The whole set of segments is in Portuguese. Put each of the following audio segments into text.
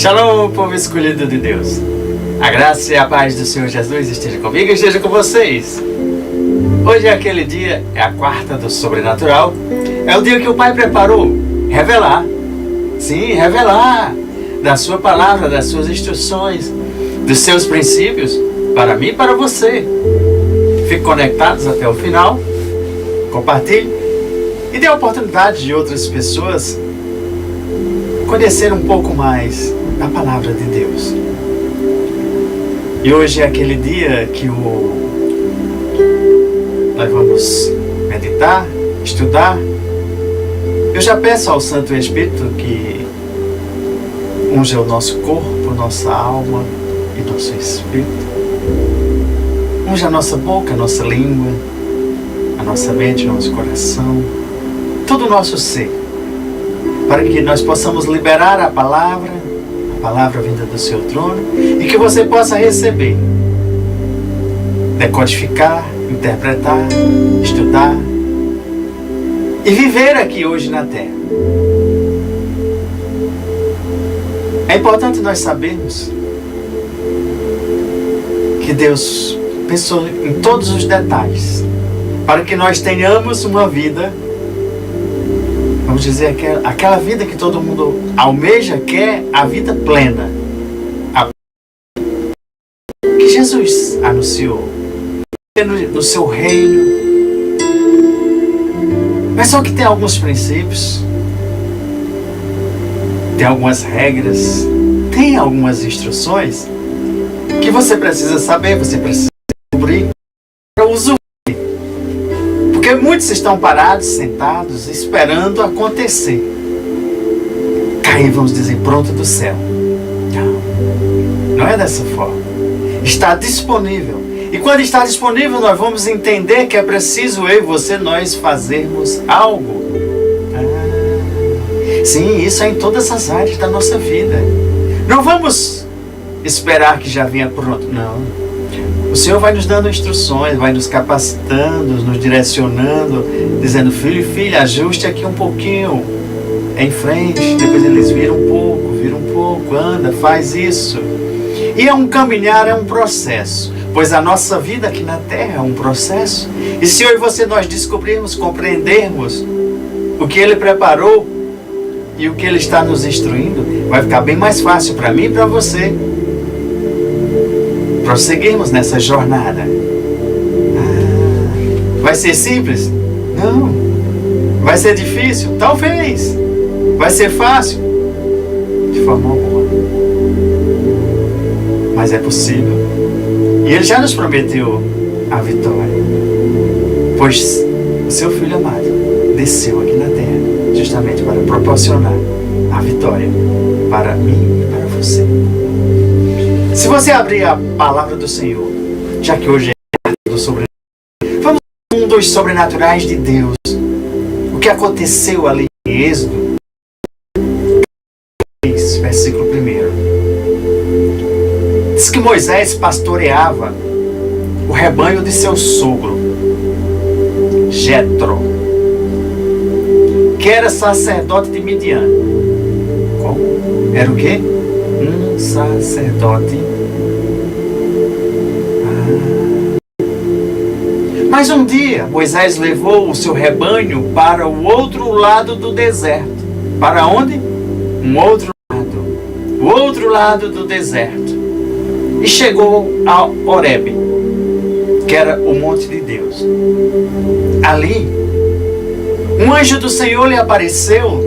Shalom, povo escolhido de Deus. A graça e a paz do Senhor Jesus esteja comigo e esteja com vocês. Hoje é aquele dia, é a quarta do sobrenatural. É o dia que o Pai preparou. Revelar. Sim, revelar da sua palavra, das suas instruções, dos seus princípios, para mim e para você. Fique conectados até o final. Compartilhe e dê a oportunidade de outras pessoas conhecer um pouco mais da palavra de Deus. E hoje é aquele dia que nós vamos meditar, estudar. Eu já peço ao Santo Espírito que unja o nosso corpo, nossa alma e nosso espírito. Unja a nossa boca, a nossa língua, a nossa mente, o nosso coração, todo o nosso ser, para que nós possamos liberar a palavra vinda do seu trono, e que você possa receber, decodificar, interpretar, estudar e viver aqui hoje na terra. É importante nós sabermos que Deus pensou em todos os detalhes para que nós tenhamos uma vida, vamos dizer, aquela vida que todo mundo almeja, quer a vida plena. Que Jesus anunciou no seu reino. Mas só que tem alguns princípios, tem algumas regras, tem algumas instruções que você precisa saber, você precisa descobrir para usufruir. Porque muitos estão parados, sentados, esperando acontecer. Cair, vamos dizer, pronto do céu. Não é dessa forma. Está disponível. E quando está disponível, nós vamos entender que é preciso eu e você, nós fazermos algo. Sim, isso é em todas as áreas da nossa vida. Não vamos esperar que já venha pronto. Não. O Senhor vai nos dando instruções, vai nos capacitando, nos direcionando, dizendo: filho e filha, ajuste aqui um pouquinho em frente. Depois eles viram um pouco, anda, faz isso. E é um caminhar, é um processo, pois a nossa vida aqui na terra é um processo. E se eu e você nós descobrirmos, compreendermos o que Ele preparou e o que Ele está nos instruindo, vai ficar bem mais fácil para mim e para você prosseguirmos nessa jornada. Vai ser simples? Não. Vai ser difícil? Talvez. Vai ser fácil? De forma alguma. Mas é possível. E Ele já nos prometeu a vitória. Pois o seu Filho amado desceu aqui na terra justamente para proporcionar a vitória para mim e para você. Se você abrir a palavra do Senhor, já que hoje é do sobrenatural, vamos a um dos sobrenaturais de Deus. O que aconteceu ali em Êxodo, versículo 1. Diz que Moisés pastoreava o rebanho de seu sogro, Jetro, que era sacerdote de Midian. Como? Era o quê? Um sacerdote. Mas um dia Moisés levou o seu rebanho para o outro lado do deserto. Para onde? Um outro lado. O outro lado do deserto. E chegou a Horebe, que era o monte de Deus. Ali, um anjo do Senhor lhe apareceu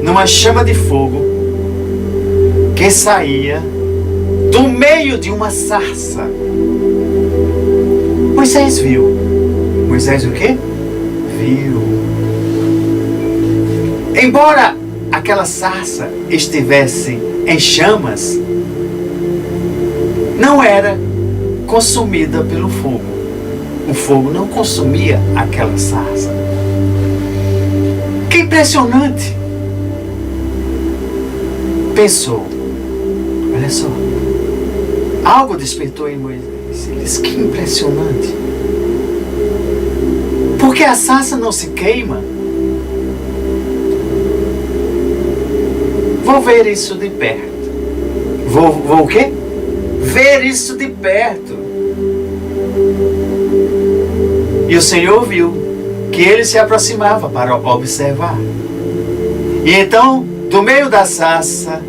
numa chama de fogo que saía do meio de uma sarça. Moisés viu. Moisés o quê? Viu. Embora aquela sarça estivesse em chamas, não era consumida pelo fogo. O fogo não consumia aquela sarça. Que impressionante! Pensou, olha só, algo despertou em Moisés. Ele disse: que impressionante! Porque a sarça não se queima? Vou ver isso de perto. Vou o quê? Ver isso de perto. E o Senhor viu que ele se aproximava para observar. E então, do meio da sarça,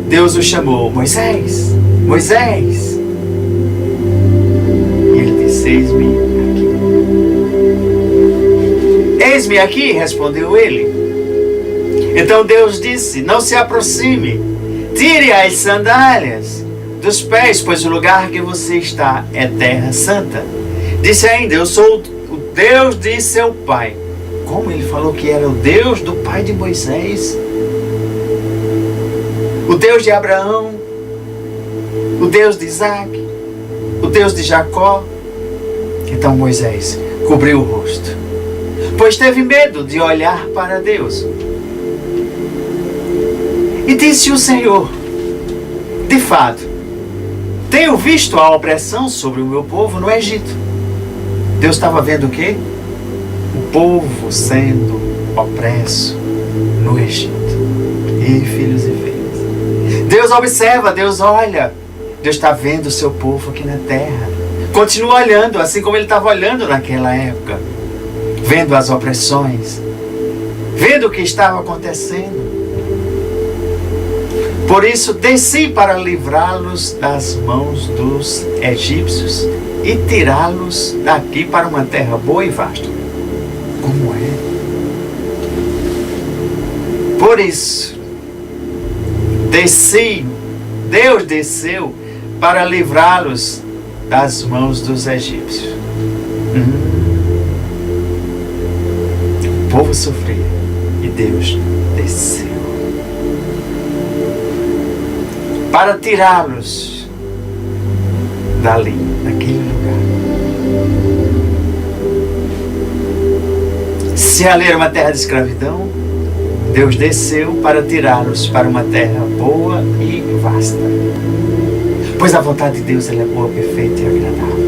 Deus o chamou: Moisés, Moisés. E ele disse: eis-me aqui. Eis-me aqui, respondeu ele. Então Deus disse: não se aproxime, tire as sandálias dos pés, pois o lugar que você está é terra santa. Disse ainda: eu sou o Deus de seu pai. Como ele falou que era o Deus do pai de Moisés? O Deus de Abraão, o Deus de Isaac, o Deus de Jacó. Então Moisés cobriu o rosto, pois teve medo de olhar para Deus. E disse o Senhor: de fato, tenho visto a opressão sobre o meu povo no Egito. Deus estava vendo o quê? O povo sendo opresso no Egito. E filhos e filhas, Deus observa, Deus olha. Deus está vendo o seu povo aqui na terra. Continua olhando, assim como ele estava olhando naquela época. Vendo as opressões. Vendo o que estava acontecendo. Por isso, desci para livrá-los das mãos dos egípcios e tirá-los daqui para uma terra boa e vasta. Como é? Por isso, Deus desceu para livrá-los das mãos dos egípcios. O povo sofria e Deus desceu para tirá-los dali, daquele lugar. Se ali era uma terra de escravidão, Deus desceu para tirá-los para uma terra boa e vasta. Pois a vontade de Deus ela é boa, perfeita e agradável.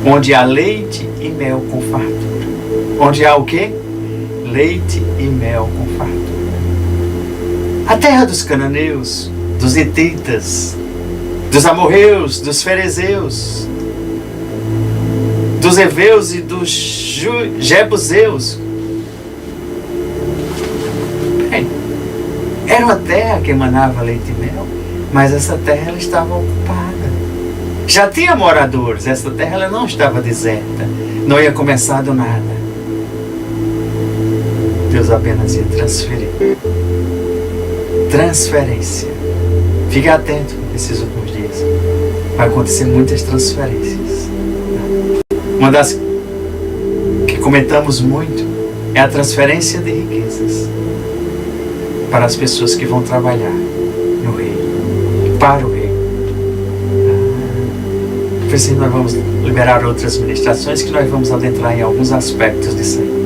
Onde há leite e mel com fartura. Onde há o quê? Leite e mel com fartura. A terra dos cananeus, dos hititas, dos amorreus, dos ferezeus, dos heveus e dos jebuseus. Era uma terra que emanava leite e mel, mas essa terra ela estava ocupada. Já tinha moradores, essa terra ela não estava deserta, não ia começar do nada. Deus apenas ia transferir. Transferência. Fique atento nesses últimos dias. Vai acontecer muitas transferências. Uma das que comentamos muito é a transferência de riquezas para as pessoas que vão trabalhar no reino, para o reino. Por isso nós vamos liberar outras ministrações que nós vamos adentrar em alguns aspectos disso aí.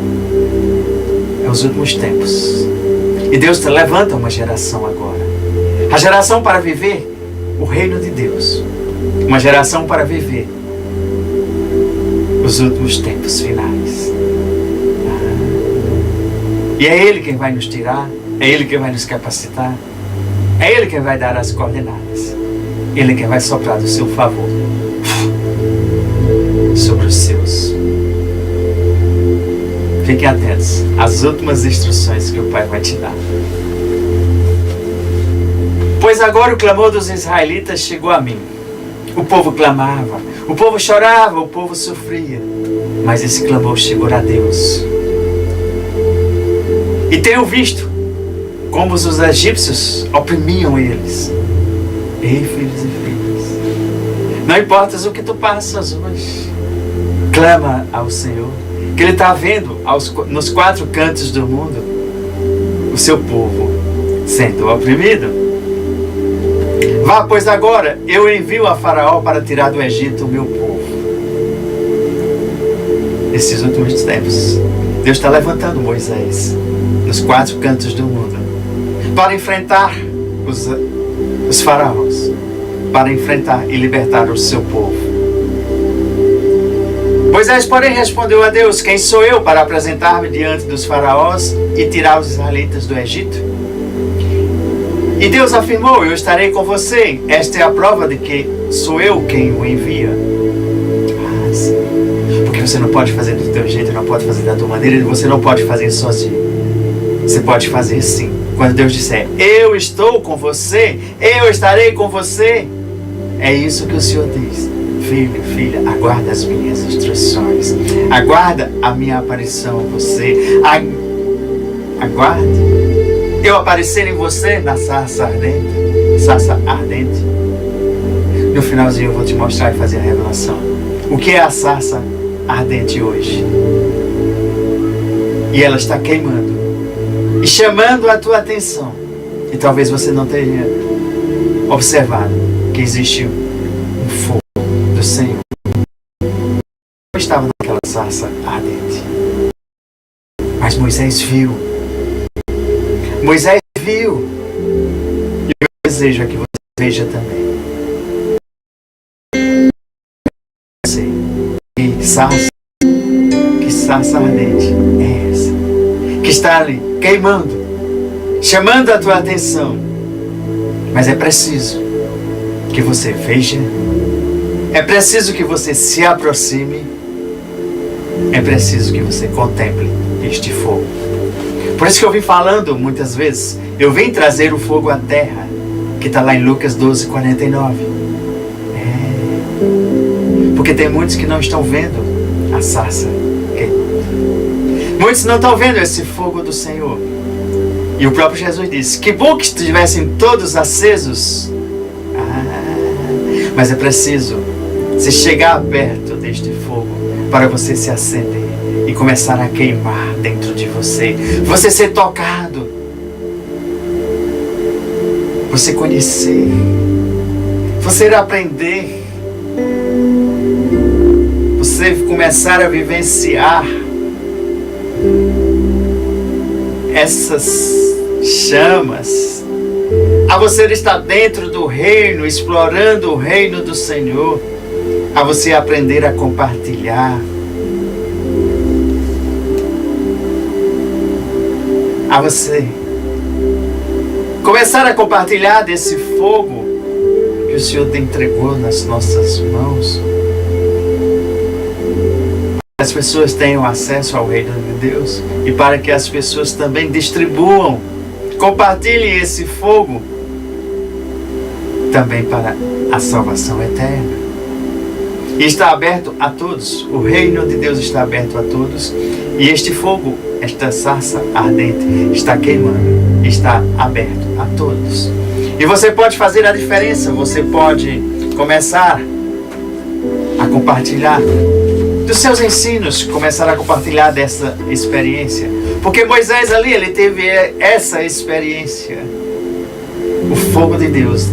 É os últimos tempos. E Deus levanta uma geração agora. A geração para viver o reino de Deus. Uma geração para viver os últimos tempos finais. E é Ele quem vai nos tirar. É Ele quem vai nos capacitar. É Ele quem vai dar as coordenadas. Ele quem vai soprar do seu favor sobre os seus. Fiquem atentos às últimas instruções que o Pai vai te dar. Pois agora o clamor dos israelitas chegou a mim. O povo clamava, o povo chorava, o povo sofria. Mas esse clamor chegou a Deus. E tenho visto como os egípcios oprimiam eles. Ei, filhos e filhas, não importa o que tu passas hoje, clama ao Senhor, que Ele está vendo nos quatro cantos do mundo o seu povo sendo oprimido. Vá, pois agora eu envio a Faraó para tirar do Egito o meu povo. Nesses últimos tempos, Deus está levantando Moisés nos quatro cantos do mundo para enfrentar os faraós, para enfrentar e libertar o seu povo. Moisés, porém, respondeu a Deus: quem sou eu para apresentar-me diante dos faraós e tirar os israelitas do Egito? E Deus afirmou: eu estarei com você. Esta é a prova de que sou eu quem o envia. Ah, sim. Porque você não pode fazer do teu jeito, não pode fazer da tua maneira, você não pode fazer sozinho. Você pode fazer sim. Quando Deus disser: eu estou com você, eu estarei com você. É isso que o Senhor diz. Filho, filha, aguarda as minhas instruções. Aguarda a minha aparição em você. Aguarde eu aparecer em você na sarça ardente. Sarça ardente. No finalzinho eu vou te mostrar e fazer a revelação. O que é a sarça ardente hoje? E ela está queimando e chamando a tua atenção. E talvez você não tenha observado que existe um fogo do Senhor. Eu estava naquela sarça ardente, mas Moisés viu. Moisés viu. E o meu desejo é que você veja também. Que sarça ardente é essa? Que está ali queimando, chamando a tua atenção. Mas é preciso que você veja. É preciso que você se aproxime. É preciso que você contemple este fogo. Por isso que eu vim falando muitas vezes, eu vim trazer o fogo à terra, que está lá em Lucas 12:49. Porque tem muitos que não estão vendo a sarça queimando. Muitos não estão vendo esse fogo do Senhor. E o próprio Jesus disse: que bom que estivessem todos acesos. Mas é preciso você chegar perto deste fogo para você se acender e começar a queimar dentro de você. Você ser tocado. Você conhecer. Você aprender. Você começar a vivenciar essas chamas. A você estar dentro do reino, explorando o reino do Senhor. A você aprender a compartilhar. A você começar a compartilhar desse fogo que o Senhor te entregou nas nossas mãos. As pessoas tenham acesso ao reino de Deus e para que as pessoas também distribuam, compartilhem esse fogo também para a salvação eterna. E está aberto a todos, o reino de Deus está aberto a todos, e este fogo, esta sarça ardente está queimando, está aberto a todos. E você pode fazer a diferença, você pode começar a compartilhar dos seus ensinos, começar a compartilhar dessa experiência. Porque Moisés ali, ele teve essa experiência. O fogo de Deus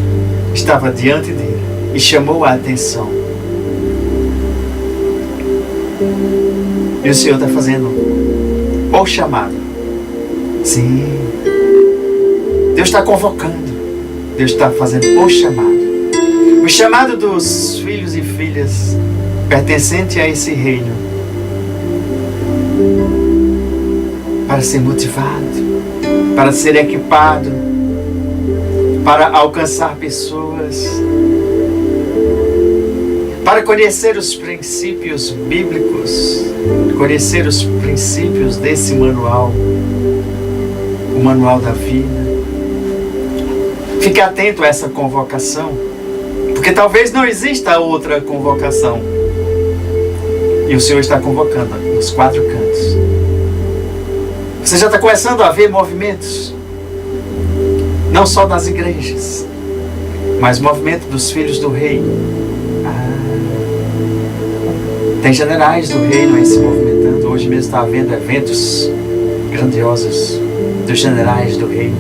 estava diante dele e chamou a atenção. E o Senhor está fazendo o chamado. Sim. Deus está convocando. Deus está fazendo o chamado. O chamado dos filhos e filhas pertencente a esse reino, para ser motivado, para ser equipado, para alcançar pessoas, para conhecer os princípios bíblicos, conhecer os princípios desse manual, o manual da vida. Fique atento a essa convocação, porque talvez não exista outra convocação. E o Senhor está convocando nos 4 cantos. Você já está começando a ver movimentos, não só das igrejas, mas movimento dos filhos do reino. Tem generais do reino aí se movimentando. Hoje mesmo está havendo eventos grandiosos dos generais do reino.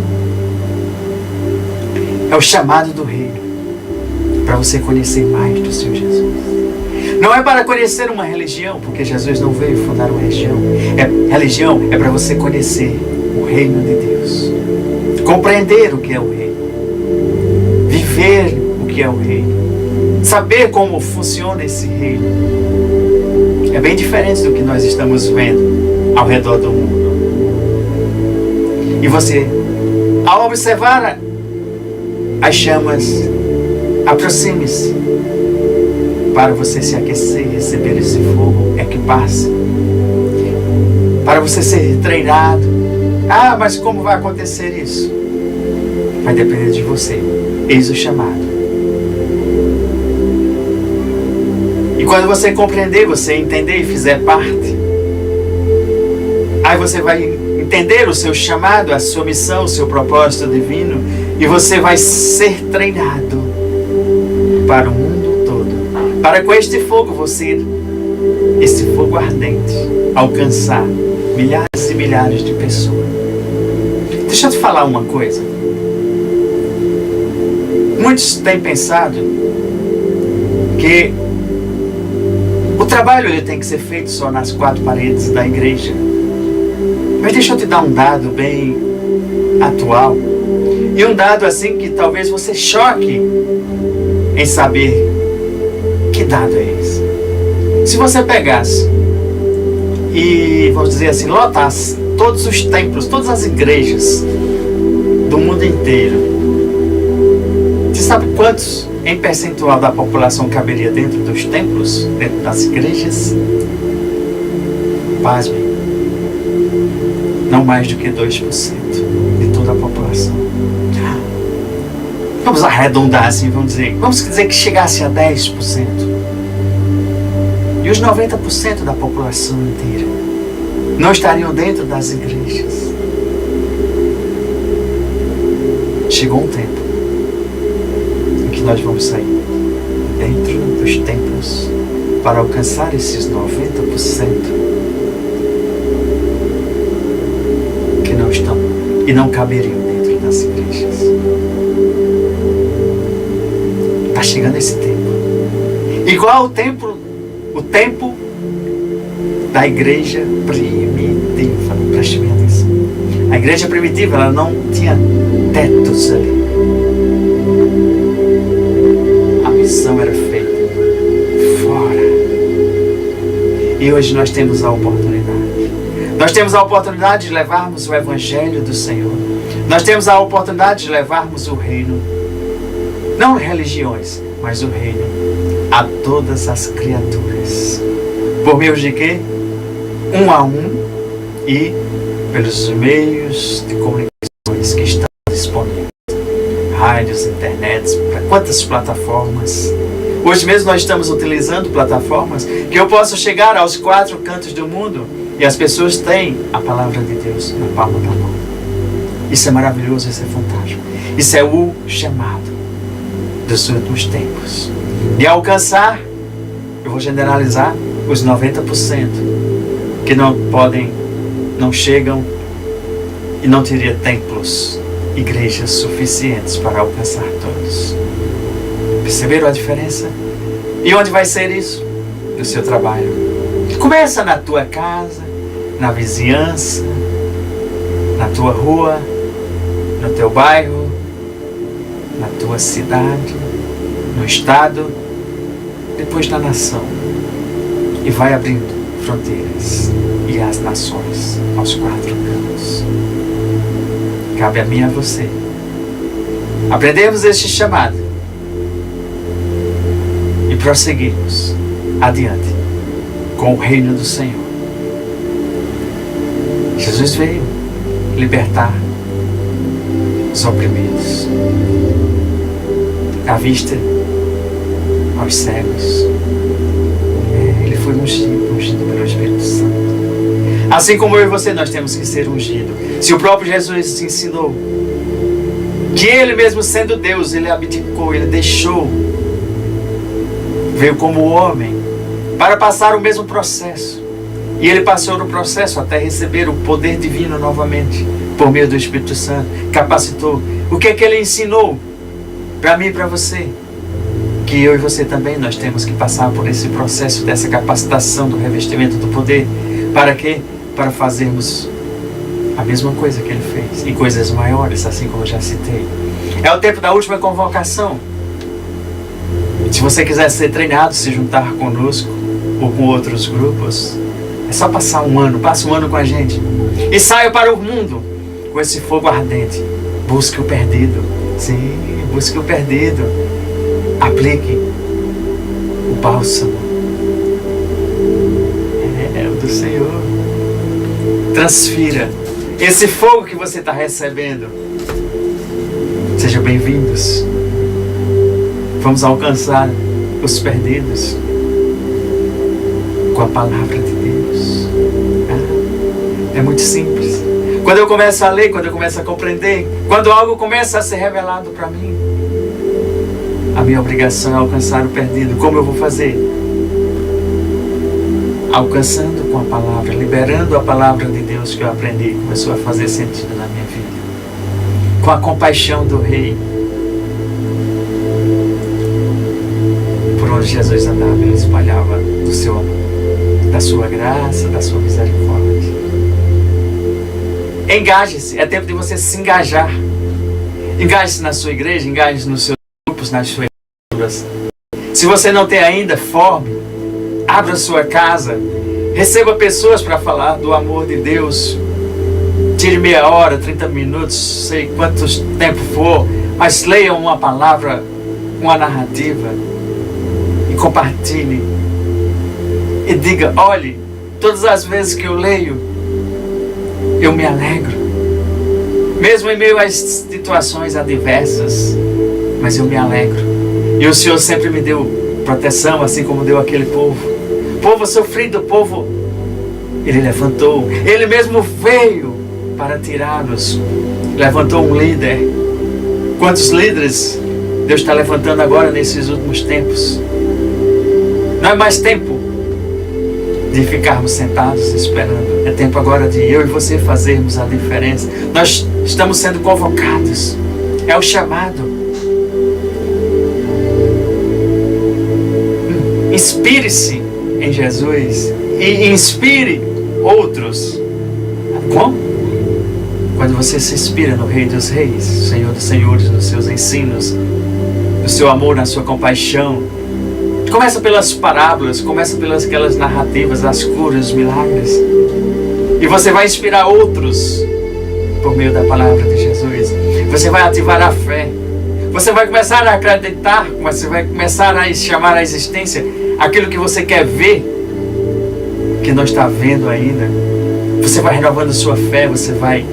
É o chamado do reino para você conhecer mais do Senhor Jesus. Não é para conhecer uma religião, porque Jesus não veio fundar uma religião. Religião é para você conhecer o reino de Deus. Compreender o que é o reino. Viver o que é o reino. Saber como funciona esse reino. É bem diferente do que nós estamos vendo ao redor do mundo. E você, ao observar as chamas, aproxime-se para você se aquecer e receber esse fogo, equipar-se, para você ser treinado. Ah, mas como vai acontecer isso? Vai depender de você. Eis o chamado. E quando você compreender, você entender e fizer parte, aí você vai entender o seu chamado, a sua missão, o seu propósito divino, e você vai ser treinado para o mundo todo, para com este fogo você, esse fogo ardente, alcançar milhares e milhares de pessoas. Deixa eu te falar uma coisa. Muitos têm pensado que o trabalho ele tem que ser feito só nas quatro paredes da igreja. Mas deixa eu te dar um dado bem atual. E um dado assim que talvez você choque em saber que dado é esse. Se você pegasse e, vamos dizer assim, lotasse todos os templos, todas as igrejas do mundo inteiro, você sabe quantos em percentual da população caberia dentro dos templos, dentro das igrejas? Pasme. Não mais do que 2% de toda a população. Vamos arredondar assim, vamos dizer que chegasse a 10%. E os 90% da população inteira não estariam dentro das igrejas. Chegou um tempo em que nós vamos sair dentro dos templos para alcançar esses 90% que não estão e não caberiam dentro das igrejas. Está chegando esse tempo. Igual o tempo da igreja primitiva. Preste bem atenção. A igreja primitiva, ela não tinha tetos ali. A missão era feita fora. E hoje nós temos a oportunidade. Nós temos a oportunidade de levarmos o Evangelho do Senhor. Nós temos a oportunidade de levarmos o reino, não religiões, mas o reino, a todas as criaturas. Por meio de quê? Um a um e pelos meios de comunicações que estão disponíveis. Rádios, internet, para quantas plataformas. Hoje mesmo nós estamos utilizando plataformas que eu posso chegar aos 4 cantos do mundo e as pessoas têm a palavra de Deus na palma da mão. Isso é maravilhoso, isso é fantástico. Isso é o chamado dos últimos tempos. De alcançar, eu vou generalizar, os 90% que não podem, não chegam e não teria templos, igrejas suficientes para alcançar todos. Perceberam a diferença? E onde vai ser isso? No seu trabalho. Começa na tua casa, na vizinhança, na tua rua, no teu bairro, na tua cidade, no estado, depois na nação. E vai abrindo fronteiras e as nações aos 4 cantos. Cabe a mim e a você aprendermos este chamado e prosseguirmos adiante com o reino do Senhor. Jesus veio libertar os oprimidos, a vista aos cegos. Ele foi ungido pelo Espírito Santo. Assim como eu e você, nós temos que ser ungidos. Se o próprio Jesus ensinou que Ele mesmo sendo Deus, Ele abdicou, Ele deixou, veio como homem para passar o mesmo processo. E Ele passou no processo até receber o poder divino novamente, por meio do Espírito Santo, capacitou. O que é que Ele ensinou para mim e para você? Que eu e você também, nós temos que passar por esse processo dessa capacitação do revestimento do poder. Para quê? Para fazermos a mesma coisa que Ele fez, e coisas maiores, assim como eu já citei. É o tempo da última convocação. Se você quiser ser treinado, se juntar conosco ou com outros grupos, é só passar um ano, passa um ano com a gente e saia para o mundo com esse fogo ardente. Busque o perdido. Sim, busque o perdido. Aplique o bálsamo. É o do Senhor. Transfira esse fogo que você está recebendo. Sejam bem-vindos. Vamos alcançar os perdidos com a palavra de Deus. É muito simples. Quando eu começo a ler, quando eu começo a compreender, quando algo começa a ser revelado para mim, a minha obrigação é alcançar o perdido. Como eu vou fazer? Alcançando com a palavra, liberando a palavra de Deus que eu aprendi, começou a fazer sentido na minha vida. Com a compaixão do Rei. Por onde Jesus andava, ele espalhava do seu amor, da sua graça, da sua misericórdia. Engaje-se, é tempo de você se engajar. Engaje-se na sua igreja, engaje-se nos seus grupos, nas suas culturas. Se você não tem ainda, forme. Abra sua casa. Receba pessoas para falar do amor de Deus. Tire meia hora, 30 minutos, sei quanto tempo for, mas leia uma palavra, uma narrativa e compartilhe. E diga, olhe, todas as vezes que eu leio, eu me alegro. Mesmo em meio às situações adversas, mas eu me alegro. E o Senhor sempre me deu proteção, assim como deu aquele povo. Povo sofrido, povo, Ele levantou. Ele mesmo veio para tirá-los. Levantou um líder. Quantos líderes Deus está levantando agora nesses últimos tempos? Não é mais tempo de ficarmos sentados esperando. É tempo agora de eu e você fazermos a diferença. Nós estamos sendo convocados. É o chamado. Inspire-se em Jesus e inspire outros. Como? Quando você se inspira no Rei dos Reis, Senhor dos Senhores, nos seus ensinos, no seu amor, na sua compaixão. Começa pelas parábolas, começa pelas aquelas narrativas, as curas, os milagres. E você vai inspirar outros por meio da palavra de Jesus. Você vai ativar a fé. Você vai começar a acreditar, você vai começar a chamar à existência aquilo que você quer ver, que não está vendo ainda. Você vai renovando sua fé, você vai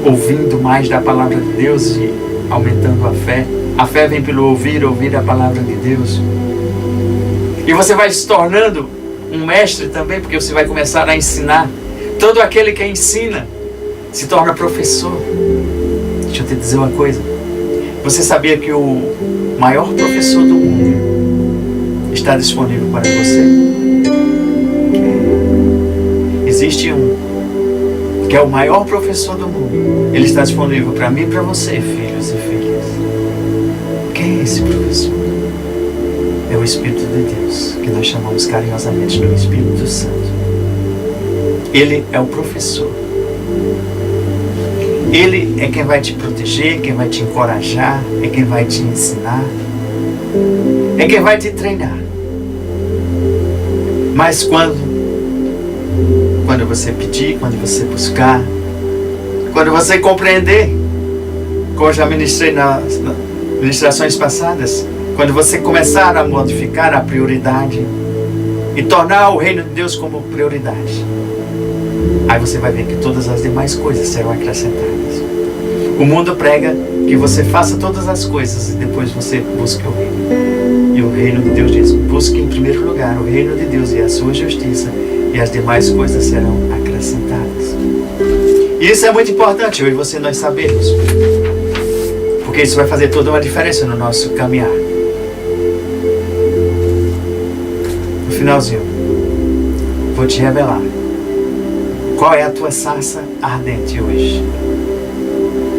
ouvindo mais da palavra de Deus e aumentando a fé. A fé vem pelo ouvir a palavra de Deus. E você vai se tornando um mestre também, porque você vai começar a ensinar. Todo aquele que ensina se torna professor. Deixa eu te dizer uma coisa. Você sabia que o maior professor do mundo está disponível para você? Existe um que é o maior professor do mundo. Ele está disponível para mim e para você, filhos e filhas. Quem é esse professor? É o Espírito de Deus, que nós chamamos carinhosamente do Espírito Santo. Ele é o professor. Ele é quem vai te proteger, quem vai te encorajar, é quem vai te ensinar, é quem vai te treinar. Mas quando você pedir, quando você buscar, quando você compreender, como eu já ministrei nas ministrações passadas, quando você começar a modificar a prioridade e tornar o reino de Deus como prioridade, aí você vai ver que todas as demais coisas serão acrescentadas. O mundo prega que você faça todas as coisas e depois você busque o reino. E o reino de Deus diz, busque em primeiro lugar o reino de Deus e a sua justiça, e as demais coisas serão acrescentadas. E isso é muito importante, eu e você nós sabermos, porque isso vai fazer toda uma diferença no nosso caminhar. No finalzinho, vou te revelar qual é a tua sarça ardente hoje,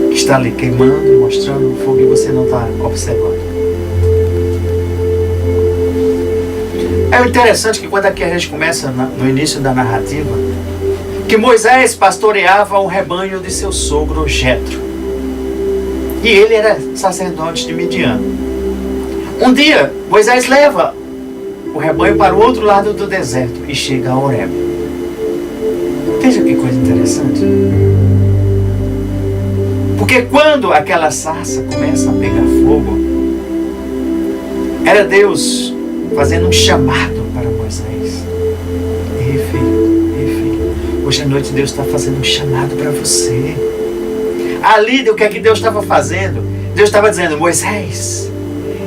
que está ali queimando, mostrando o fogo e você não está observando. É interessante que quando aqui a gente começa no início da narrativa, que Moisés pastoreava um rebanho de seu sogro Jetro. E ele era sacerdote de Midian. Um dia, Moisés leva o rebanho para o outro lado do deserto e chega a Horebe. Veja que coisa interessante. Porque quando aquela sarça começa a pegar fogo, era Deus fazendo um chamado para Moisés. Ei filho, hoje à noite Deus está fazendo um chamado para você. Ali, o que é que Deus estava fazendo? Deus estava dizendo: Moisés,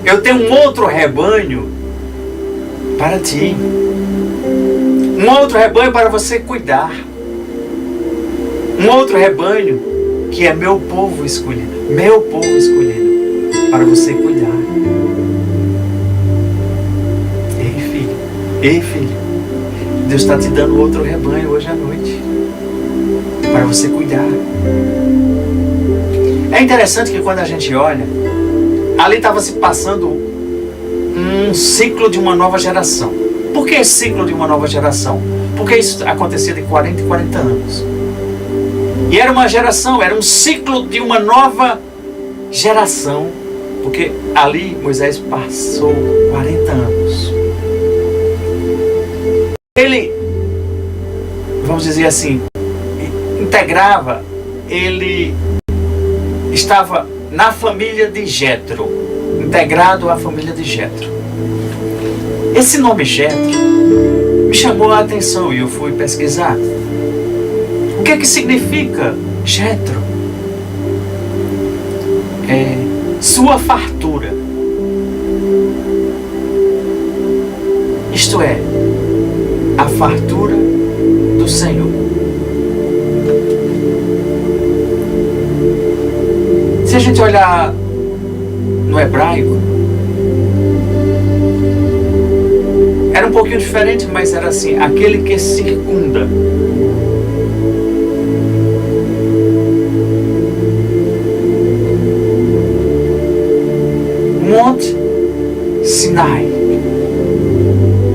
eu tenho um outro rebanho para ti. Um outro rebanho para você cuidar. Um outro rebanho que é meu povo escolhido. Meu povo escolhido para você cuidar. Ei filho, Deus está te dando outro rebanho hoje à noite para você cuidar. É interessante que quando a gente olha, ali estava se passando um ciclo de uma nova geração. Por que ciclo de uma nova geração? Porque isso acontecia de 40 em 40 anos. E era uma geração, era um ciclo de uma nova geração. Porque ali Moisés passou 40 anos. Ele, vamos dizer assim, integrava, ele estava na família de Jetro, integrado à família de Jetro. Esse nome Jetro me chamou a atenção e eu fui pesquisar. O que é que significa Jetro? É sua fartura. Isto é, a fartura do Senhor. Se a gente olhar no hebraico, era um pouquinho diferente, mas era assim: aquele que circunda. Monte Sinai,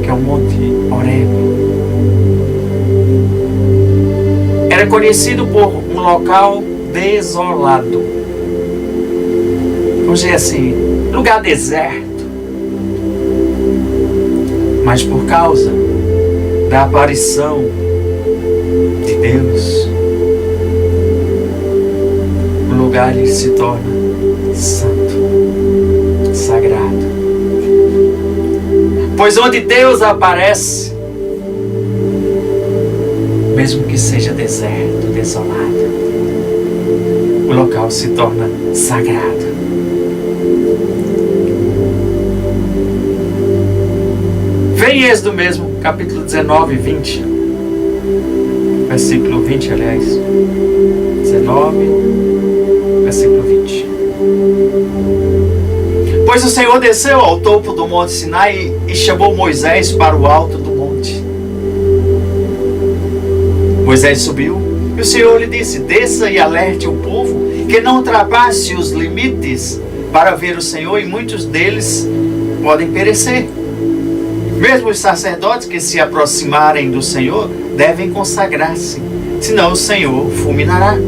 que é o Monte Horebe, era conhecido por um local desolado. Vamos dizer assim, lugar deserto. Mas por causa da aparição de Deus, o lugar ele se torna santo, sagrado. Pois onde Deus aparece, mesmo que seja deserto, desolado, o local se torna sagrado. Vem Êxodo mesmo, capítulo 19 e 20. Versículo 20, aliás. 19, versículo 20. Pois o Senhor desceu ao topo do monte Sinai e chamou Moisés para o alto do monte. Moisés subiu e o Senhor lhe disse: desça e alerte o povo que não ultrapasse os limites para ver o Senhor, e muitos deles podem perecer. Mesmo os sacerdotes que se aproximarem do Senhor devem consagrar-se, senão o Senhor fulminará.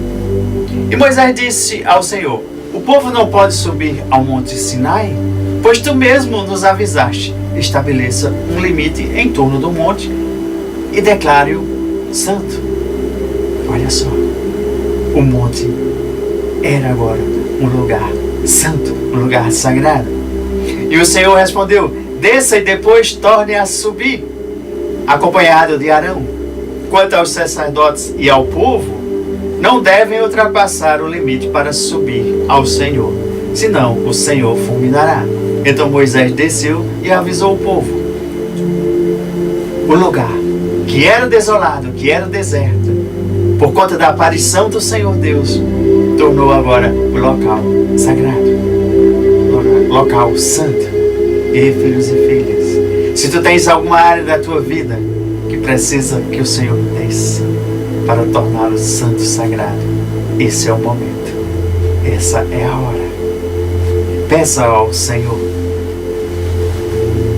E Moisés disse ao Senhor: o povo não pode subir ao monte Sinai, pois tu mesmo nos avisaste. Estabeleça um limite em torno do monte e declare-o santo. Olha só, o monte era agora um lugar santo, um lugar sagrado. E o Senhor respondeu: desça e depois torne a subir, acompanhado de Arão. Quanto aos sacerdotes e ao povo, não devem ultrapassar o limite para subir ao Senhor, senão o Senhor fulminará. Então Moisés desceu e avisou o povo. O lugar que era desolado, que era deserto, por conta da aparição do Senhor Deus, tornou agora o local sagrado, local santo. E filhos e filhas, se tu tens alguma área da tua vida que precisa que o Senhor desça para torná-lo santo e sagrado, esse é o momento, essa é a hora. Peça ao Senhor,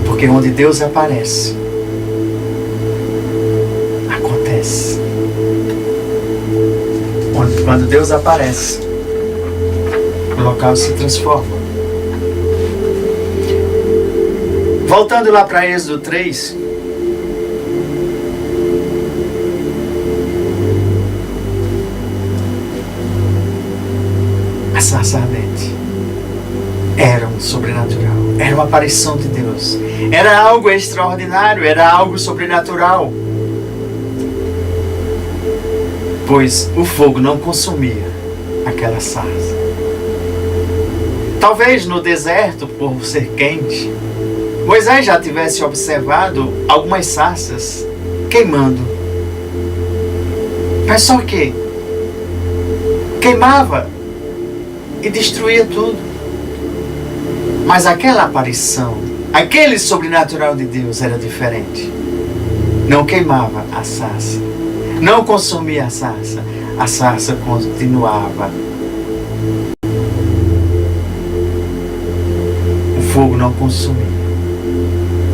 porque onde Deus aparece, acontece. Quando Deus aparece, o local se transforma. Voltando lá para Êxodo 3, A sarça ardente era um sobrenatural, era uma aparição de Deus, era algo extraordinário, era algo sobrenatural, pois o fogo não consumia aquela sarça. Talvez no deserto, por ser quente, Moisés já tivesse observado algumas sarças queimando, mas só que queimava e destruía tudo. Mas aquela aparição, aquele sobrenatural de Deus era diferente. Não queimava a sarça, não consumia a sarça continuava. O fogo não consumia.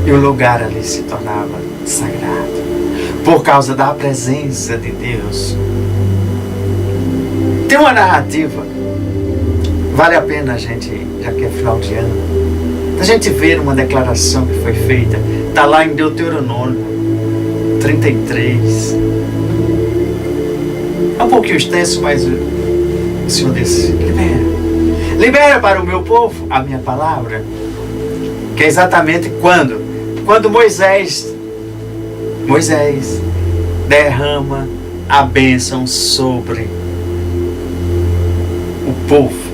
E o lugar ali se tornava sagrado, por causa da presença de Deus. Tem uma narrativa, vale a pena a gente, já que é final de ano, a gente ver uma declaração que foi feita, está lá em Deuteronômio 33. É um pouquinho extenso, mas o Senhor disse, libera para o meu povo a minha palavra, que é exatamente quando Moisés derrama a bênção sobre o povo.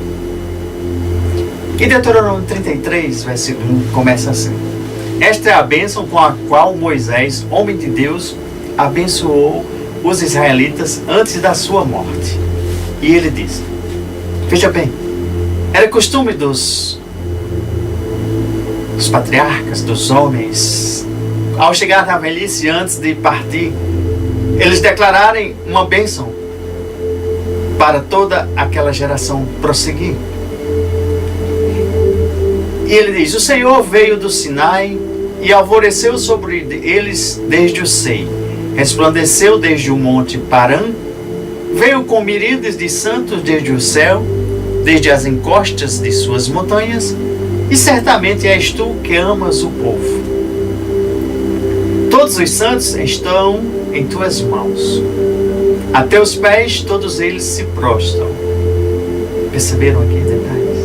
E Deuteronômio 33, versículo 1, começa assim: esta é a bênção com a qual Moisés, homem de Deus, abençoou os israelitas antes da sua morte. E ele diz, veja bem, era costume dos patriarcas, dos homens, ao chegar na velhice, antes de partir, eles declararem uma bênção para toda aquela geração prosseguir. E ele diz, o Senhor veio do Sinai e alvoreceu sobre eles desde o Sei, resplandeceu desde o monte Parã, veio com miríades de santos desde o céu, desde as encostas de suas montanhas, e certamente és tu que amas o povo. Todos os santos estão em tuas mãos. A teus pés todos eles se prostram. Perceberam aqui detalhes?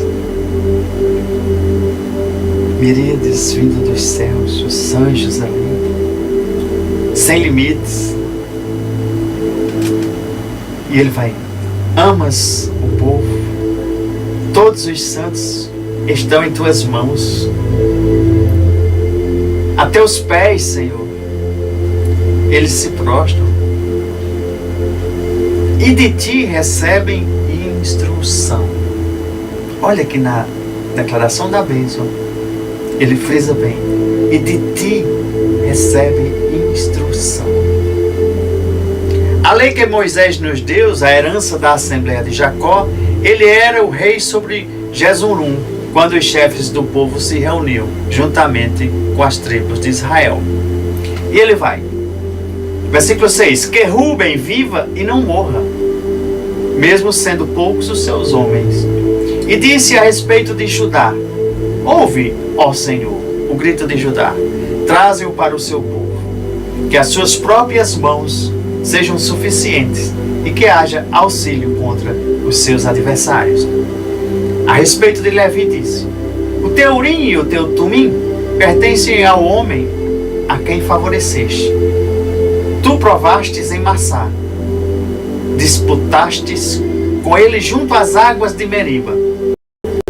Miríades vindo dos céus, os anjos ali, sem limites. E ele vai, amas o povo, todos os santos estão em tuas mãos. A teus pés, Senhor, eles se prostram. E de ti recebem instrução. Olha aqui na declaração da bênção, ele frisa bem. E de ti recebem instrução. A lei que Moisés nos deu, a herança da Assembleia de Jacó, ele era o rei sobre Jesurum, quando os chefes do povo se reuniam, juntamente com as tribos de Israel. E ele vai. Versículo 6. Que Rúben viva e não morra, mesmo sendo poucos os seus homens. E disse a respeito de Judá, ouve, ó Senhor, o grito de Judá, traze-o para o seu povo, que as suas próprias mãos sejam suficientes e que haja auxílio contra os seus adversários. A respeito de Levi disse, o teu urim e o teu tumim pertencem ao homem a quem favoreceste. Tu provastes em Massá, disputastes com ele junto às águas de Meriba.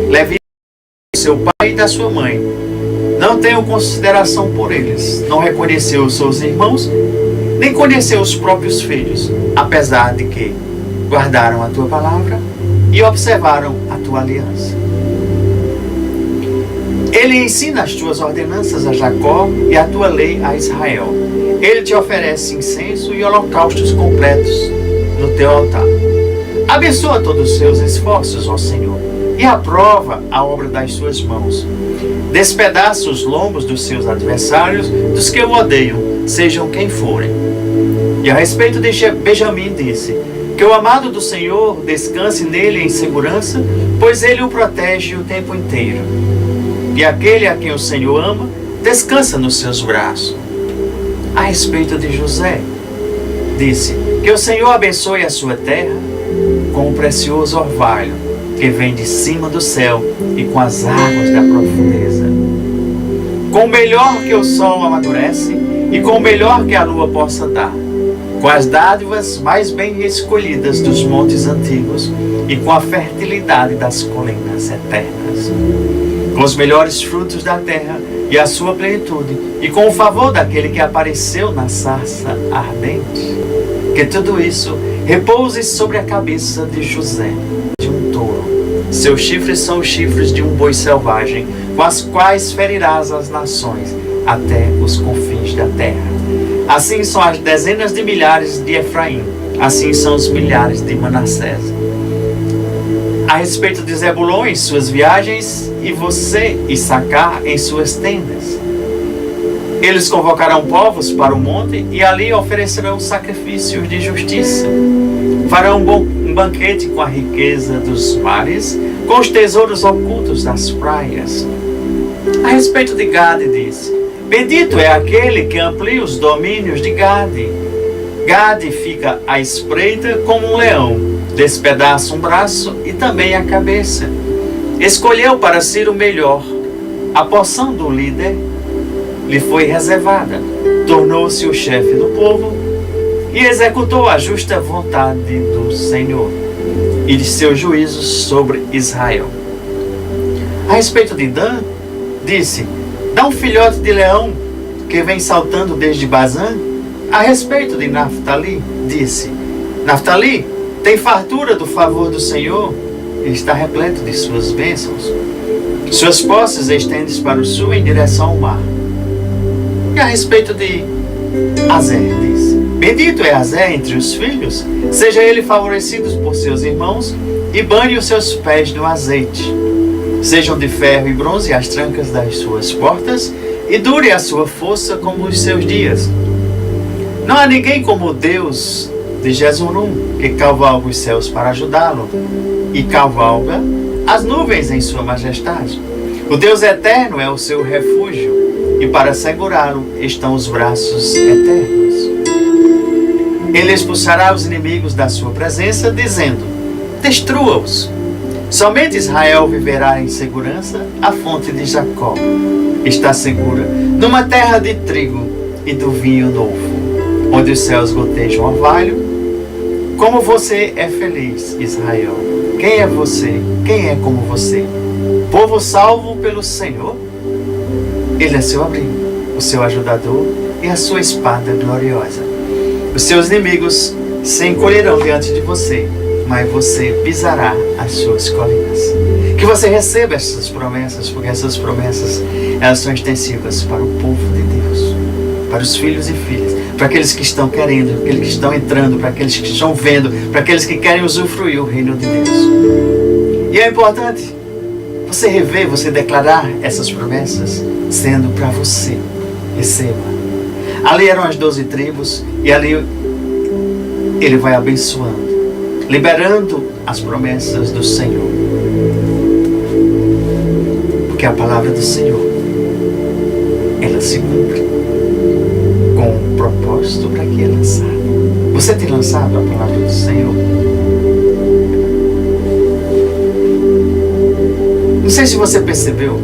Levi, seu pai e da sua mãe, não tenho consideração por eles, não reconheceu os seus irmãos, nem conheceu os próprios filhos, apesar de que guardaram a tua palavra e observaram a tua aliança. Ele ensina as tuas ordenanças a Jacó e a tua lei a Israel. Ele te oferece incenso e holocaustos completos no teu altar. Abençoa todos os seus esforços, ó Senhor, e aprova a obra das suas mãos. Despedaça os lombos dos seus adversários, dos que o odeiam, sejam quem forem. E a respeito de Benjamim disse, que o amado do Senhor descanse nele em segurança, pois ele o protege o tempo inteiro. E aquele a quem o Senhor ama, descansa nos seus braços. A respeito de José, disse, que o Senhor abençoe a sua terra com um precioso orvalho, que vem de cima do céu e com as águas da profundeza. Com o melhor que o sol amadurece e com o melhor que a lua possa dar, com as dádivas mais bem escolhidas dos montes antigos e com a fertilidade das colinas eternas, com os melhores frutos da terra e a sua plenitude, e com o favor daquele que apareceu na sarça ardente, que tudo isso repouse sobre a cabeça de José, de um touro. Seus chifres são os chifres de um boi selvagem, com as quais ferirás as nações até os confins da terra. Assim são as dezenas de milhares de Efraim, assim são os milhares de Manassés. A respeito de Zebulon em suas viagens, e você, Issacar, em suas tendas. Eles convocarão povos para o monte e ali oferecerão sacrifícios de justiça. Farão um banquete com a riqueza dos mares, com os tesouros ocultos das praias. A respeito de Gade, diz: bendito é aquele que amplia os domínios de Gade. Gade fica à espreita como um leão, despedaça um braço e também a cabeça. Escolheu para si o melhor. A porção do líder lhe foi reservada. Tornou-se o chefe do povo e executou a justa vontade do Senhor e de seus juízos sobre Israel. A respeito de Dan, disse: dá um filhote de leão que vem saltando desde Bazã. A respeito de Naftali, disse: Naftali tem fartura do favor do Senhor e está repleto de suas bênçãos. Suas posses estendem para o sul em direção ao mar. E a respeito de Azer, diz: bendito é Azer entre os filhos, seja ele favorecido por seus irmãos e banhe os seus pés no azeite. Sejam de ferro e bronze as trancas das suas portas e dure a sua força como os seus dias. Não há ninguém como o Deus de Jesurun, que cavalga os céus para ajudá-lo e cavalga as nuvens em sua majestade. O Deus eterno é o seu refúgio e para segurá-lo estão os braços eternos. Ele expulsará os inimigos da sua presença, dizendo: destrua-os. Somente Israel viverá em segurança, a fonte de Jacó está segura, numa terra de trigo e do vinho novo, onde os céus gotejam orvalho. Como você é feliz, Israel! Quem é você? Quem é como você? Povo salvo pelo Senhor. Ele é seu abrigo, o seu ajudador e a sua espada gloriosa. Os seus inimigos se encolherão diante de você, mas você pisará as suas colinas. Que você receba essas promessas, porque essas promessas, elas são extensivas para o povo de Deus, para os filhos e filhas, para aqueles que estão querendo, para aqueles que estão entrando, para aqueles que estão vendo, para aqueles que querem usufruir o reino de Deus. E é importante você rever, você declarar essas promessas, sendo para você. Receba. Ali eram as 12 tribos, e ali ele vai abençoando, liberando as promessas do Senhor. Porque a palavra do Senhor, ela se cumpre com um propósito para que é lançado. Você tem lançado a palavra do Senhor? Não sei se você percebeu,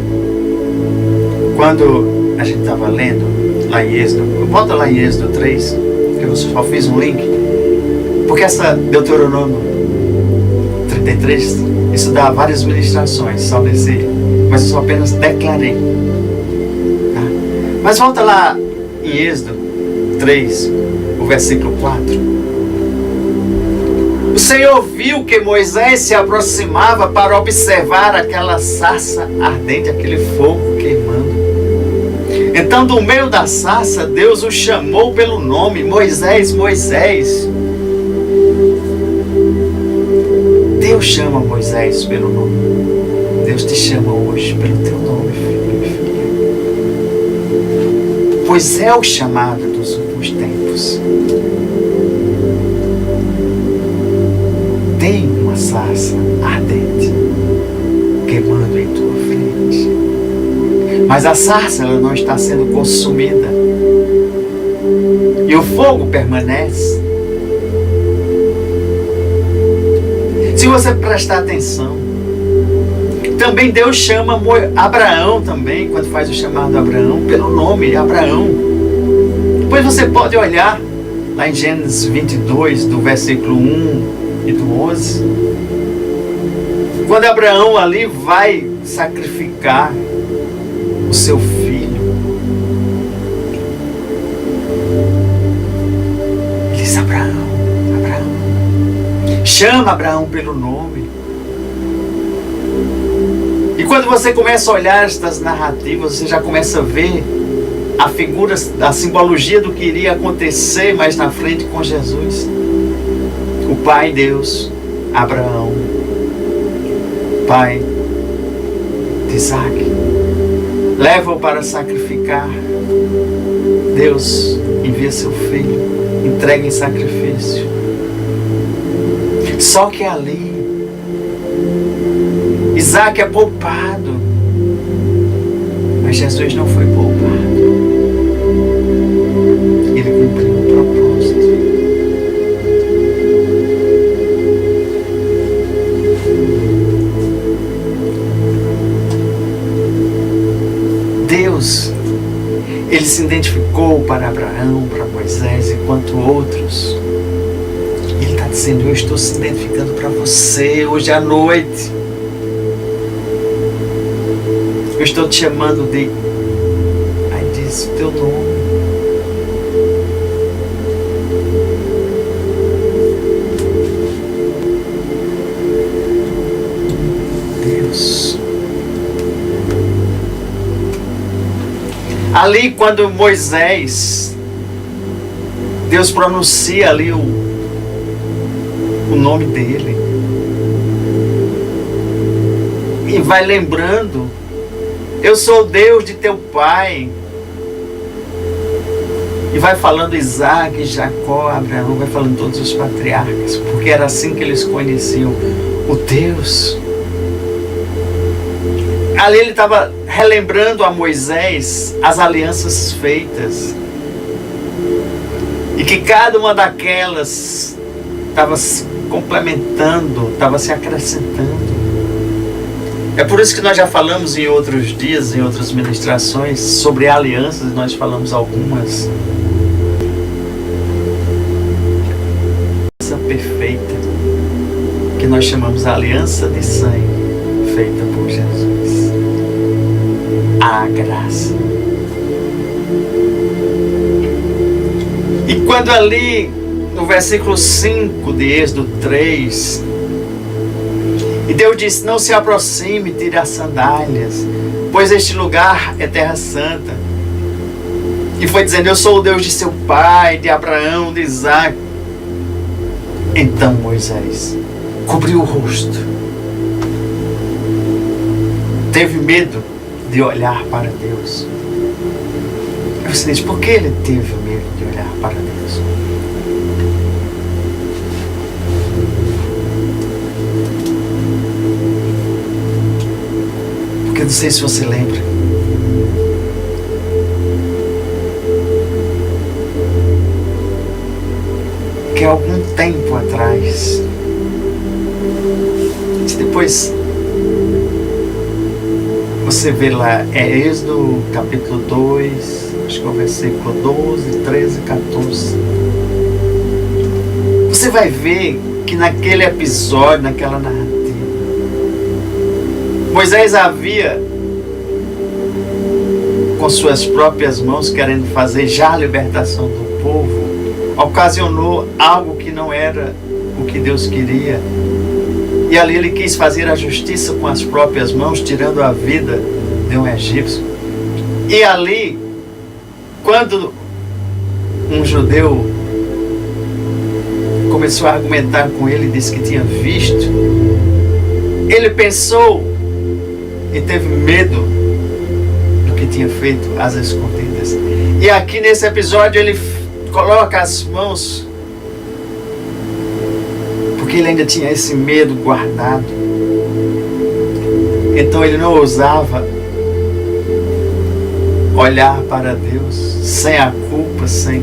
quando a gente estava lendo lá em Êxodo, volta lá em Êxodo 3, que eu só fiz um link, porque essa Deuteronômio 33, isso dá várias ministrações, só nesse, mas eu só apenas declarei. Tá? Mas volta lá em Êxodo 3, o versículo 4. O Senhor viu que Moisés se aproximava para observar aquela sarça ardente, aquele fogo queimando. Então, do meio da sarça, Deus o chamou pelo nome: Moisés, Moisés. Deus chama Moisés pelo nome. Deus te chama hoje pelo teu nome, filho e filha. Pois é o chamado dos últimos tempos. Tem uma sarça ardente queimando em tua frente. Mas a sarça, ela não está sendo consumida. E o fogo permanece. Se você prestar atenção, Também Deus chama Abraão também, quando faz o chamado a Abraão, pelo nome Abraão. Depois você pode olhar lá em Gênesis 22, do versículo 1 e do 11. Quando Abraão ali vai sacrificar o seu filho, ele diz: Abraão, Abraão. Chama Abraão pelo nome. E quando você começa a olhar estas narrativas, você já começa a ver a figura, a simbologia do que iria acontecer mais na frente com Jesus. O Pai Deus, Abraão, pai de Isaac, leva-o para sacrificar. Deus envia seu filho, entrega em sacrifício. Só que ali Isaac é poupado, mas Jesus não foi poupado. Ele cumpriu o propósito. Deus, ele se identificou para Abraão, para Moisés e quanto outros. Ele está dizendo: eu estou se identificando para você hoje à noite. Eu estou te chamando de... Aí diz o teu nome. Deus. Ali quando Moisés, Deus pronuncia ali o nome dele. E vai lembrando: eu sou o Deus de teu pai. E vai falando Isaac, Jacó, Abraão, vai falando todos os patriarcas, porque era assim que eles conheciam o Deus. Ali ele estava relembrando a Moisés as alianças feitas. E que cada uma daquelas estava se complementando, estava se acrescentando. É por isso que nós já falamos em outros dias, em outras ministrações, sobre alianças, nós falamos algumas. Aliança perfeita, que nós chamamos a aliança de sangue, feita por Jesus. A graça. E quando ali, no versículo 5 de Êxodo 3, e Deus disse: não se aproxime, tire as sandálias, pois este lugar é terra santa. E foi dizendo: eu sou o Deus de seu pai, de Abraão, de Isaac. Então Moisés cobriu o rosto. Teve medo de olhar para Deus. E você diz: por que ele teve medo de olhar para Deus? Porque não sei se você lembra, que há algum tempo atrás, depois você vê lá, é Êxodo capítulo 2, acho que é o versículo 12, 13, 14. Você vai ver que naquele episódio, naquela narrativa, Moisés havia, com suas próprias mãos, querendo fazer já a libertação do povo, ocasionou algo que não era o que Deus queria. E ali ele quis fazer a justiça com as próprias mãos, tirando a vida de um egípcio. E ali, quando um judeu começou a argumentar com ele, disse que tinha visto, ele pensou e teve medo do que tinha feito às escondidas. E aqui nesse episódio ele coloca as mãos, porque ele ainda tinha esse medo guardado. Então ele não ousava olhar para Deus sem a culpa, sem.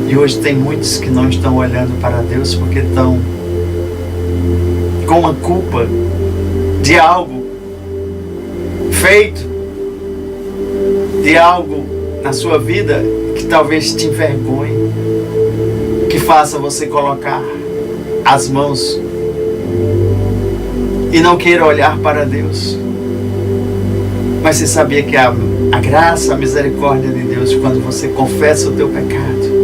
E hoje tem muitos que não estão olhando para Deus porque estão com a culpa de algo feito, de algo na sua vida que talvez te envergonhe, que faça você colocar as mãos e não queira olhar para Deus. Mas você sabia que a graça, a misericórdia de Deus, quando você confessa o teu pecado,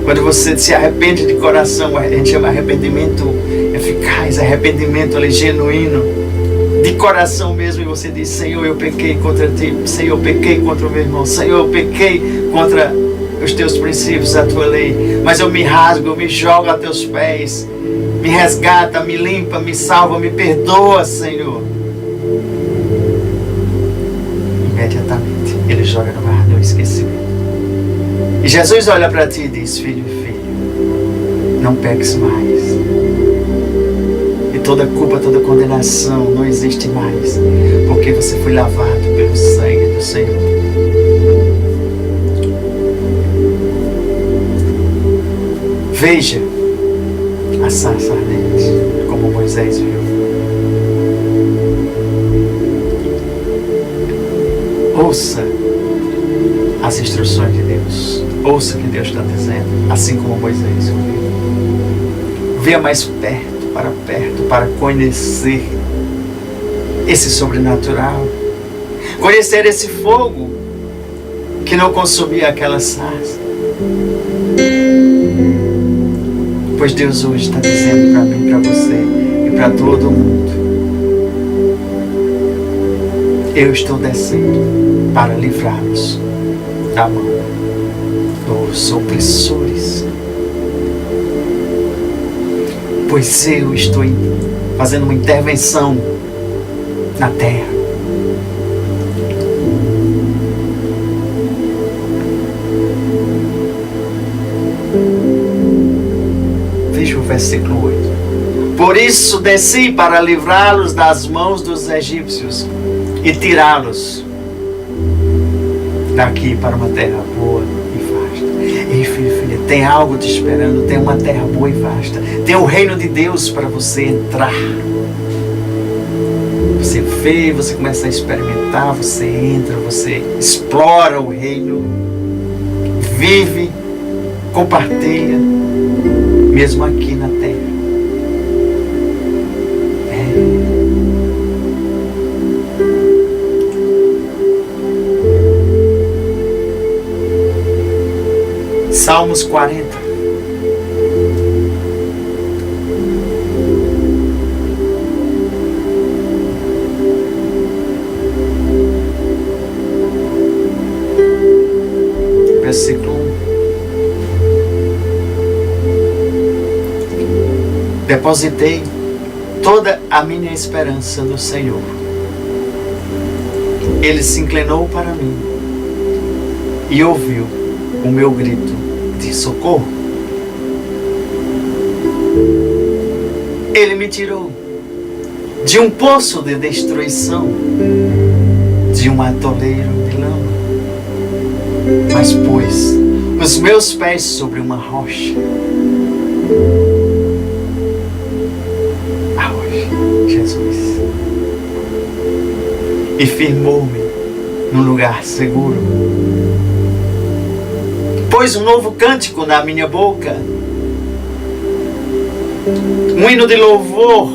quando você se arrepende de coração, a gente chama arrependimento eficaz, arrependimento ali, genuíno, de coração mesmo, e você diz: Senhor, eu pequei contra ti, Senhor, eu pequei contra o meu irmão, Senhor, eu pequei contra os teus princípios, a tua lei, mas eu me rasgo, eu me jogo a teus pés, me resgata, me limpa, me salva, me perdoa, Senhor. Imediatamente ele joga no mar do esquecimento. E Jesus olha para ti e diz: filho e filha, não peques mais. E toda culpa, toda condenação não existe mais, porque você foi lavado pelo sangue do Senhor. Veja a sarça ardente, como Moisés viu. Ouça as instruções de Deus. Ouça o que Deus está dizendo, assim como Moisés ouviu. Venha mais perto, para conhecer esse sobrenatural. Conhecer esse fogo que não consumia aquela sarça. Pois Deus hoje está dizendo para mim, para você e para todo mundo: eu estou descendo para livrá-los da mão dos opressores. Pois eu estou fazendo uma intervenção na terra. Veja o versículo 8. Por isso desci para livrá-los das mãos dos egípcios e tirá-los daqui para uma terra boa e vasta. Ei, filho e filha, tem algo te esperando, tem uma terra boa e vasta, tem o reino de Deus para você entrar. Você vê, você começa a experimentar, você entra, você explora o reino, vive, compartilha, mesmo aqui na terra. Salmos 40. Versículo 1. Depositei toda a minha esperança no Senhor. Ele se inclinou para mim e ouviu o meu grito de socorro. Ele me tirou de um poço de destruição, de um atoleiro de lama, mas pôs os meus pés sobre uma rocha. A rocha, Jesus. E firmou-me num lugar seguro. Pôs um novo cântico na minha boca, um hino de louvor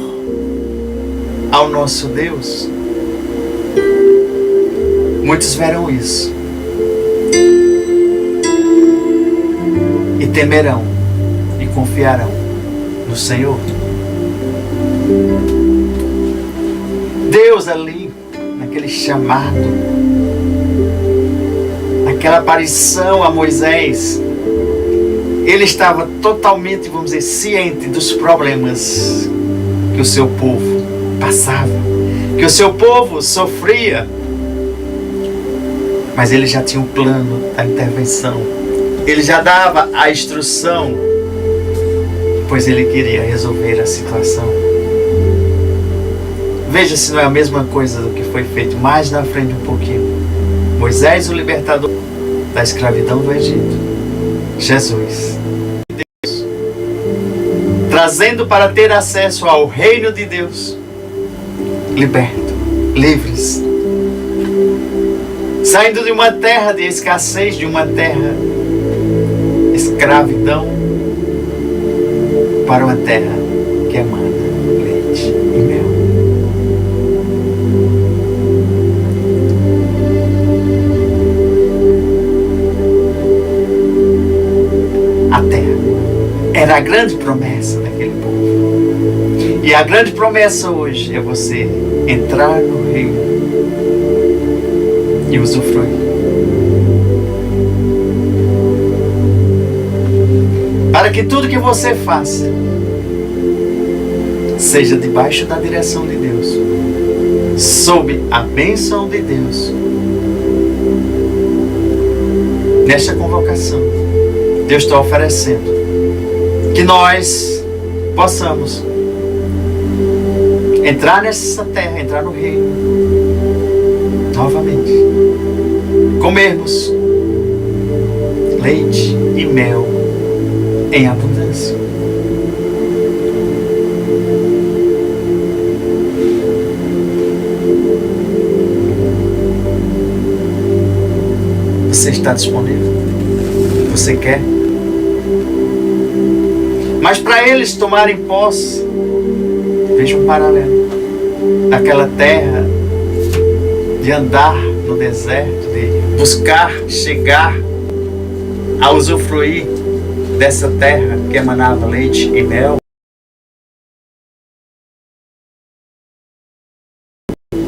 ao nosso Deus. Muitos verão isso e temerão e confiarão no Senhor. Deus ali, naquele chamado, aquela aparição a Moisés, ele estava totalmente, vamos dizer, ciente dos problemas que o seu povo passava, que o seu povo sofria. Mas ele já tinha um plano da intervenção, ele já dava a instrução, pois ele queria resolver a situação. Veja se não é a mesma coisa do que foi feito mais na frente um pouquinho. Moisés, o libertador da escravidão do Egito. Jesus, Deus, trazendo para ter acesso ao reino de Deus, liberto, livres, saindo de uma terra de escassez, de uma terra de escravidão, para uma terra que emana leite e mel. A terra era a grande promessa daquele povo. E a grande promessa hoje é você entrar no reino e usufruir. Para que tudo que você faça seja debaixo da direção de Deus, sob a bênção de Deus. Nesta convocação, Deus está oferecendo que nós possamos entrar nessa terra, entrar no reino novamente, comermos leite e mel em abundância. Você está disponível? Você quer? Mas para eles tomarem posse, veja um paralelo. Naquela terra de andar no deserto, de buscar chegar a usufruir dessa terra que emanava leite e mel.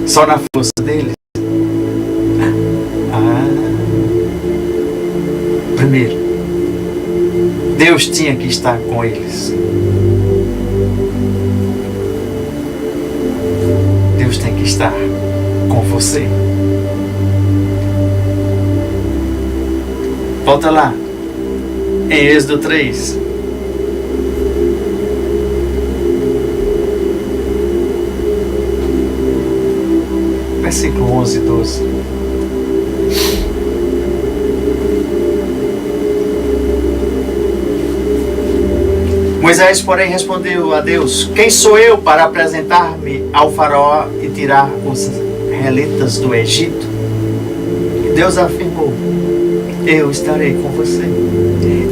Só na força deles. Primeiro, Deus tinha que estar com eles. Deus tem que estar com você. Volta lá, em Êxodo 3. Versículo 11 e 12. Moisés, porém, respondeu a Deus: quem sou eu para apresentar-me ao faraó e tirar os israelitas do Egito? E Deus afirmou: eu estarei com você.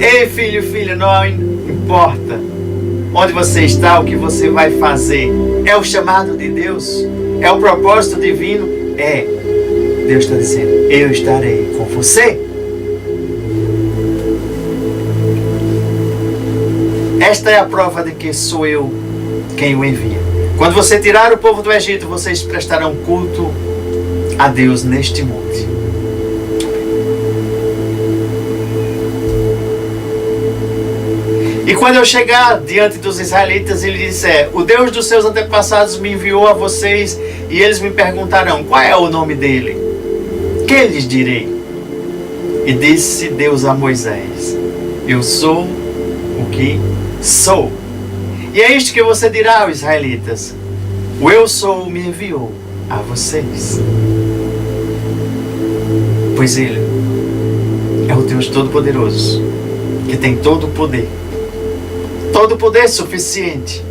Ei, filho, filha, não importa onde você está, o que você vai fazer. É o chamado de Deus? É o propósito divino? É. Deus está dizendo: eu estarei com você. Esta é a prova de que sou eu quem o envia. Quando você tirar o povo do Egito, vocês prestarão culto a Deus neste monte. E quando eu chegar diante dos israelitas e lhes disser: o Deus dos seus antepassados me enviou a vocês, e eles me perguntarão: qual é o nome dele? Que lhes direi? E disse Deus a Moisés: eu sou o que sou. E é isto que você dirá aos israelitas: o eu sou me enviou a vocês. Pois ele é o Deus Todo-Poderoso, que tem todo o poder suficiente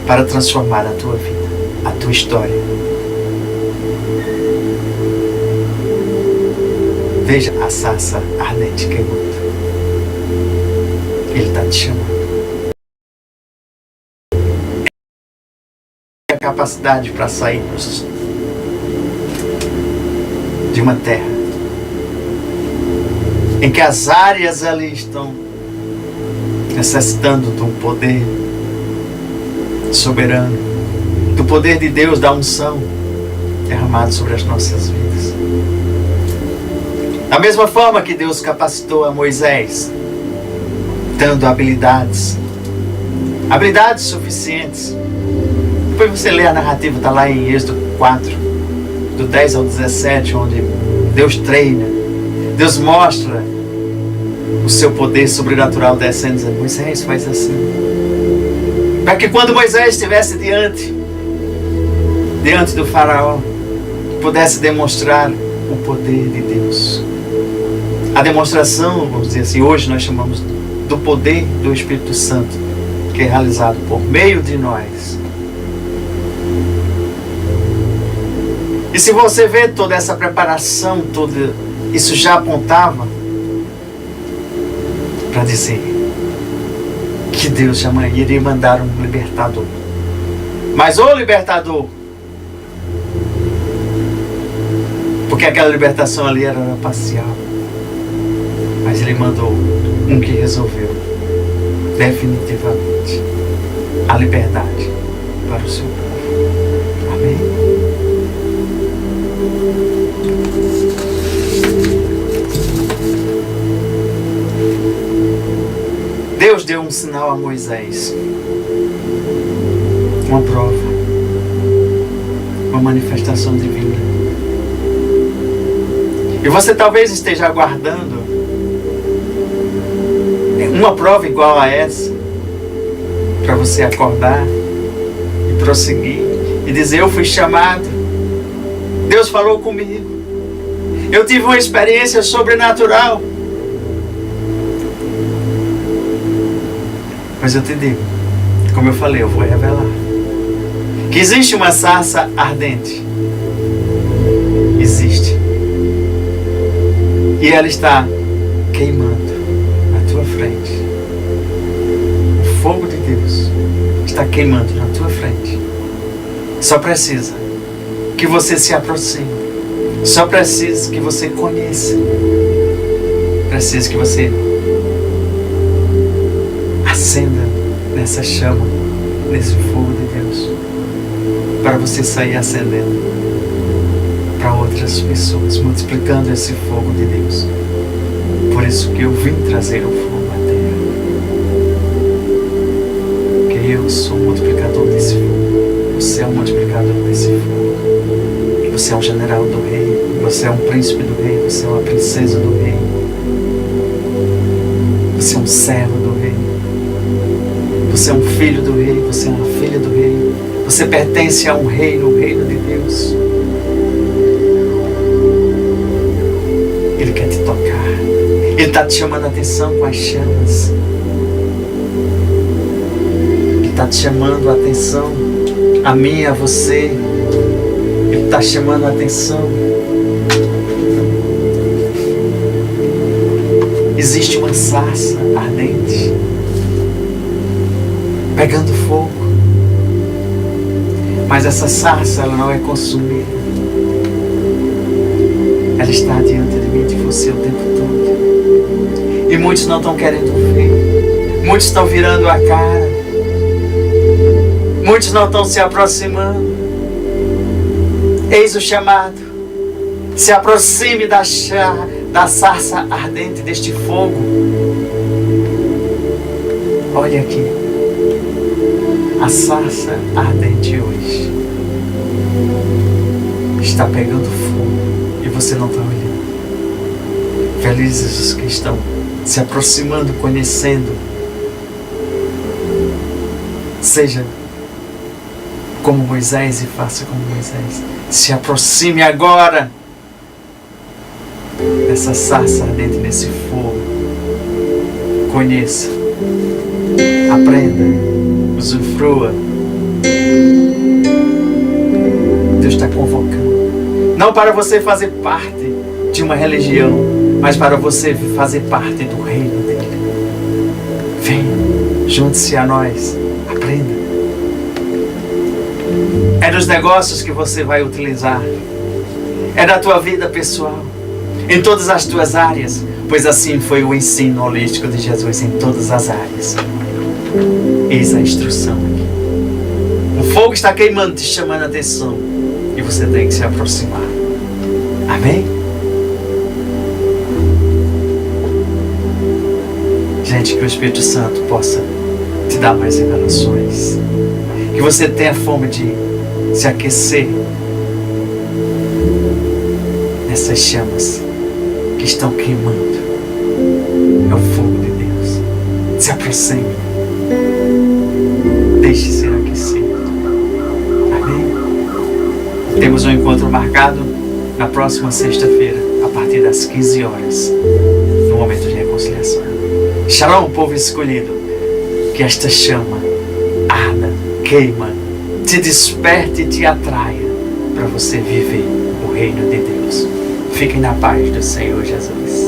para transformar a tua vida, a tua história. Veja a sarça ardente queimando. Ele está te chamando. A capacidade para sairmos de uma terra em que as áreas ali estão necessitando de um poder soberano, do poder de Deus, da unção derramado sobre as nossas vidas. Da mesma forma que Deus capacitou a Moisés, dando habilidades suficientes. Depois você lê a narrativa, está lá em Êxodo 4, do 10 ao 17, onde Deus treina, Deus mostra o seu poder sobrenatural descendo, dizendo: Moisés, faz assim. Para que quando Moisés estivesse diante do faraó, pudesse demonstrar o poder de Deus. A demonstração, vamos dizer assim, hoje nós chamamos do poder do Espírito Santo, que é realizado por meio de nós. E se você vê toda essa preparação, tudo isso já apontava para dizer que Deus jamais iria mandar um libertador. Mas o libertador, porque aquela libertação ali era parcial, mas Ele mandou um que resolveu definitivamente a liberdade para o seu povo. Amém? Deus deu um sinal a Moisés, uma prova, uma manifestação divina. E você talvez esteja aguardando uma prova igual a essa, para você acordar e prosseguir e dizer: eu fui chamado, Deus falou comigo, eu tive uma experiência sobrenatural. Mas eu te digo, como eu falei, eu vou revelar que existe uma sarça ardente. Existe. E ela está queimando na tua frente. O fogo de Deus está queimando na tua frente. Só precisa que você se aproxime. Só precisa que você conheça. Precisa que você acenda nessa chama, nesse fogo de Deus, para você sair acendendo para outras pessoas, multiplicando esse fogo de Deus. Por isso que eu vim trazer o fogo à terra, porque eu sou o multiplicador desse fogo, você é o multiplicador desse fogo, você é um general do rei, você é um príncipe do rei, você é uma princesa do rei, você é um servo do rei, você é um filho do rei, você é uma filha do rei, você pertence a um reino, o reino de Deus. Ele quer te tocar, Ele está te chamando a atenção com as chamas, Ele está te chamando a atenção, a mim e a você, Ele está chamando a atenção. Existe uma sarça ardente, pegando fogo, mas essa sarça, ela não é consumida, ela está diante de mim e de você o tempo todo, e muitos não estão querendo ver, muitos estão virando a cara, muitos não estão se aproximando. Eis o chamado: se aproxime da sarça ardente, deste fogo. Olha aqui, a sarça ardente hoje está pegando fogo e você não está olhando. Felizes os que estão se aproximando, conhecendo. Seja como Moisés e faça como Moisés. Se aproxime agora dessa sarça ardente, nesse fogo. Conheça, aprenda, usufrua. Deus está convocando, não para você fazer parte de uma religião, mas para você fazer parte do reino dele. Venha, junte-se a nós, aprenda. É nos negócios que você vai utilizar, é na tua vida pessoal, em todas as tuas áreas, pois assim foi o ensino holístico de Jesus em todas as áreas. Eis a instrução aqui. O fogo está queimando, te chamando a atenção, e você tem que se aproximar. Amém? Gente, que o Espírito Santo possa te dar mais revelações, que você tenha fome de se aquecer nessas chamas que estão queimando. É o fogo de Deus. Se aproxime, deixe ser aquecido. Amém? Temos um encontro marcado na próxima sexta-feira, a partir das 15 horas, no momento de reconciliação. Shalom, povo escolhido, que esta chama arda, queima, te desperte e te atraia para você viver o reino de Deus. Fiquem na paz do Senhor Jesus.